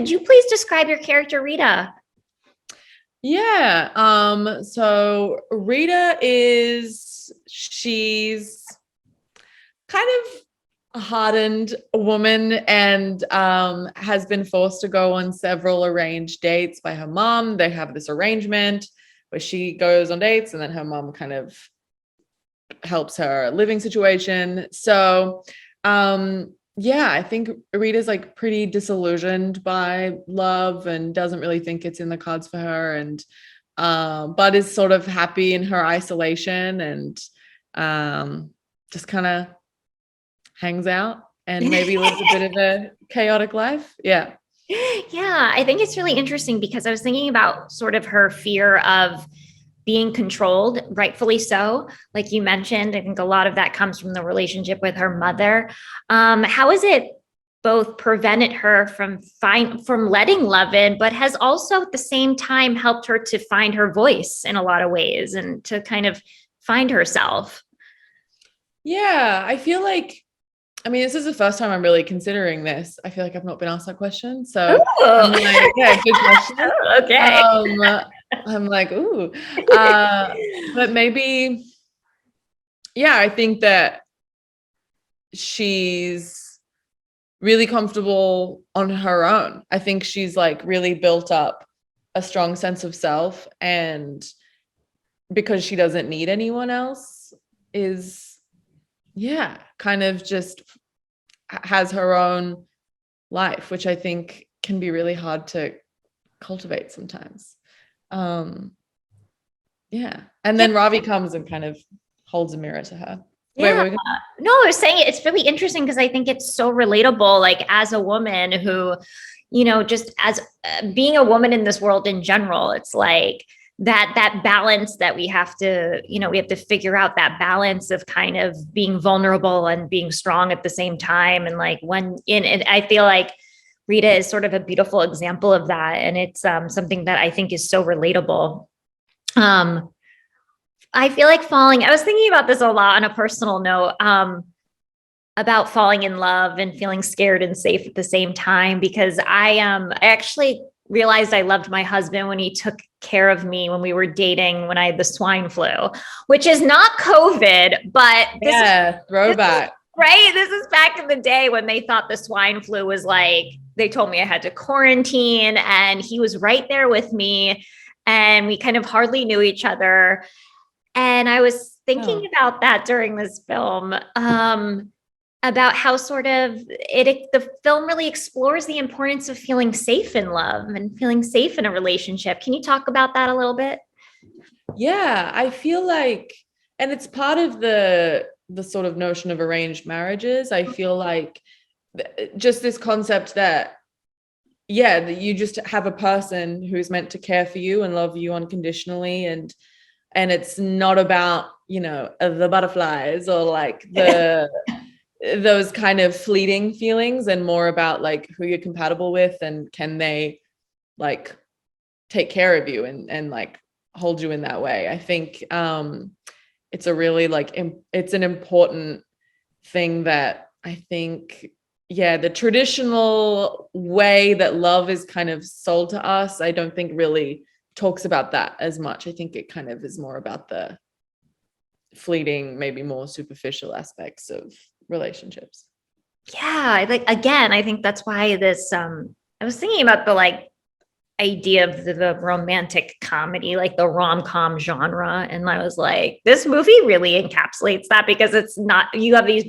could you please describe your character, Rita? Yeah. So Rita she's kind of a hardened woman and has been forced to go on several arranged dates by her mom. They have this arrangement where she goes on dates and then her mom kind of helps her living situation. So yeah, I think Rita's like pretty disillusioned by love and doesn't really think it's in the cards for her, and but is sort of happy in her isolation and just kind of hangs out and maybe lives a bit of a chaotic life. Yeah. Yeah, I think it's really interesting because I was thinking about sort of her fear of being controlled, rightfully so. Like you mentioned, I think a lot of that comes from the relationship with her mother. How has it both prevented her from letting love in, but has also at the same time helped her to find her voice in a lot of ways and to kind of find herself? Yeah, I feel like, I mean, this is the first time I'm really considering this. I feel like I've not been asked that question. So I'm like, yeah, good question. Okay. I'm like, ooh. But maybe, yeah, I think that she's really comfortable on her own. I think she's like really built up a strong sense of self, and because she doesn't need anyone else, is, yeah, kind of just has her own life, which I think can be really hard to cultivate sometimes. Um, yeah. And Yeah. then Ravi comes and kind of holds a mirror to her. Wait, Yeah. what were No, I was saying it's really interesting because I think it's so relatable. Like, as a woman who, just as being a woman in this world in general, it's like that balance that we have to figure out that balance of kind of being vulnerable and being strong at the same time. And like and I feel like Rita is sort of a beautiful example of that. And it's something that I think is so relatable. Um, I feel like I was thinking about this a lot on a personal note, about falling in love and feeling scared and safe at the same time, because I actually realized I loved my husband when he took care of me when we were dating, when I had the swine flu, which is not COVID, but throwback. right. This is back in the day when they thought the swine flu was like, they told me I had to quarantine, and he was right there with me, and we kind of hardly knew each other. And I was thinking about that during this film, about how sort of the film really explores the importance of feeling safe in love and feeling safe in a relationship. Can you talk about that a little bit? Yeah, I feel like, and it's part of the sort of notion of arranged marriages. I feel like just this concept that, yeah, that you just have a person who's meant to care for you and love you unconditionally, and it's not about, the butterflies or like those kind of fleeting feelings, and more about like who you're compatible with and can they like take care of you and like hold you in that way. I think it's a really like it's an important thing that I think, yeah, the traditional way that love is kind of sold to us, I don't think really talks about that as much. I think it kind of is more about the fleeting, maybe more superficial aspects of relationships. Yeah, like again, I think that's why I was thinking about the like idea of the romantic comedy, like the rom-com genre. And I was like, this movie really encapsulates that, because it's not, you have these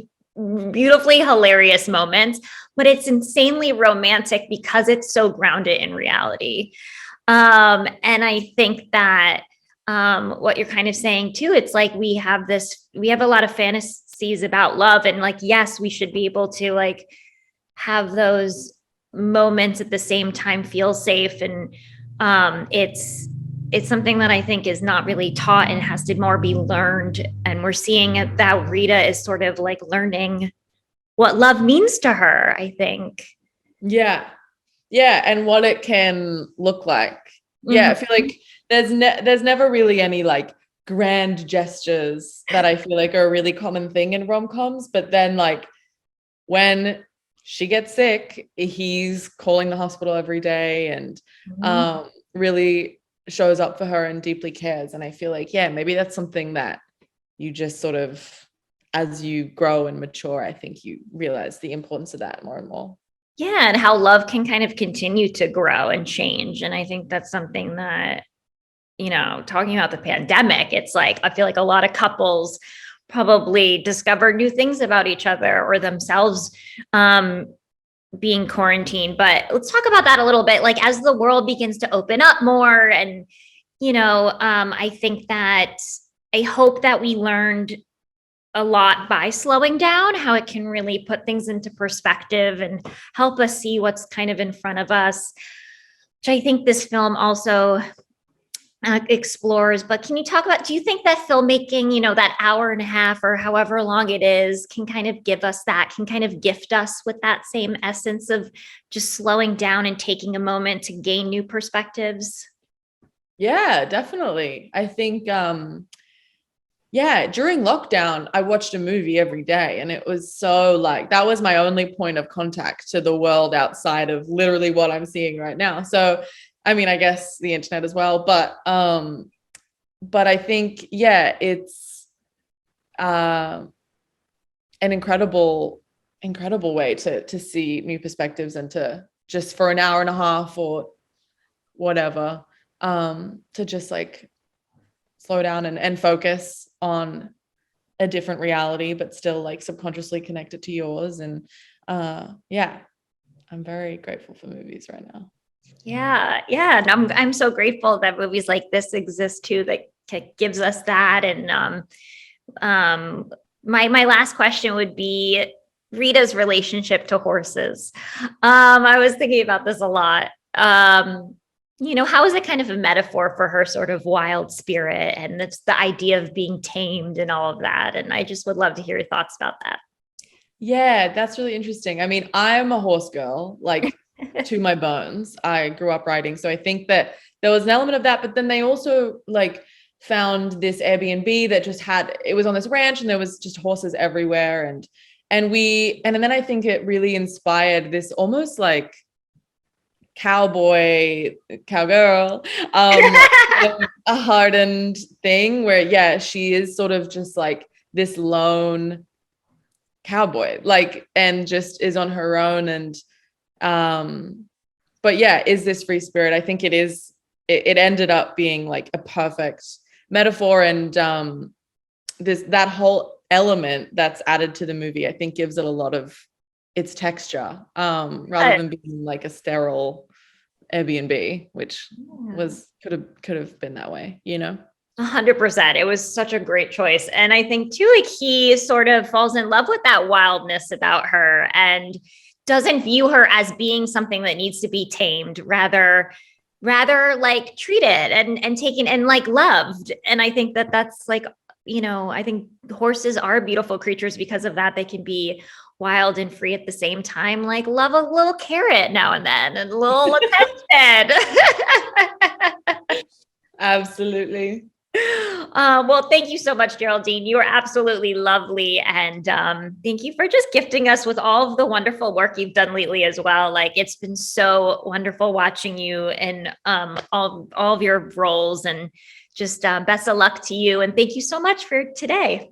beautifully hilarious moments, but it's insanely romantic because it's so grounded in reality. And I think that what you're kind of saying too, it's like we have a lot of fantasies about love, and like, yes, we should be able to like have those moments at the same time, feel safe. And it's something that I think is not really taught and has to more be learned. And we're seeing that Rita is sort of like learning what love means to her, I think. Yeah. Yeah. And what it can look like. Yeah. I feel like there's never really any like grand gestures that I feel like are a really common thing in rom-coms. But then like when she gets sick, he's calling the hospital every day and Mhm. really shows up for her and deeply cares. And I feel like, yeah, maybe that's something that you just sort of, as you grow and mature, I think you realize the importance of that more and more. Yeah, and how love can kind of continue to grow and change. And I think that's something that, talking about the pandemic, it's like I feel like a lot of couples probably discover new things about each other or themselves um, being quarantined. But let's talk about that a little bit. Like as the world begins to open up more, and I think that I hope that we learned a lot by slowing down, how it can really put things into perspective and help us see what's kind of in front of us, which I think this film also explores. But can you talk about, do you think that filmmaking, that hour and a half or however long it is, can kind of give us that, can kind of gift us with that same essence of just slowing down and taking a moment to gain new perspectives? Yeah, definitely. I think yeah, during lockdown, I watched a movie every day, and it was so like that was my only point of contact to the world outside of literally what I'm seeing right now. So, I mean, I guess the internet as well, but I think yeah, it's an incredible way to see new perspectives and to just for an hour and a half or whatever to just like slow down and focus on a different reality, but still like subconsciously connected to yours. And yeah, I'm very grateful for movies right now. Yeah, yeah, and I'm so grateful that movies like this exist too, that gives us that. And um, my last question would be Rita's relationship to horses. I was thinking about this a lot. How is it kind of a metaphor for her sort of wild spirit, and it's the idea of being tamed and all of that. And I just would love to hear your thoughts about that. Yeah, that's really interesting. I mean, I'm a horse girl, like to my bones. I grew up riding. So I think that there was an element of that, but then they also like found this Airbnb that just had it was on this ranch and there was just horses everywhere and then I think it really inspired this almost like cowboy cowgirl a hardened thing where yeah, she is sort of just like this lone cowboy like and just is on her own and um but yeah, is this free spirit? I think it ended up being like a perfect metaphor and this that whole element that's added to the movie I think gives it a lot of its texture rather than being like a sterile Airbnb, which was could have been that way, you know. 100%. It was such a great choice. And I think too, like he sort of falls in love with that wildness about her and doesn't view her as being something that needs to be tamed, rather like treated and taken and like loved. And I think that that's like, I think horses are beautiful creatures because of that. They can be wild and free at the same time, like love a little carrot now and then and a little attention. Absolutely. Well, thank you so much, Geraldine. You are absolutely lovely. And thank you for just gifting us with all of the wonderful work you've done lately as well. Like it's been so wonderful watching you in all of your roles and just best of luck to you. And thank you so much for today.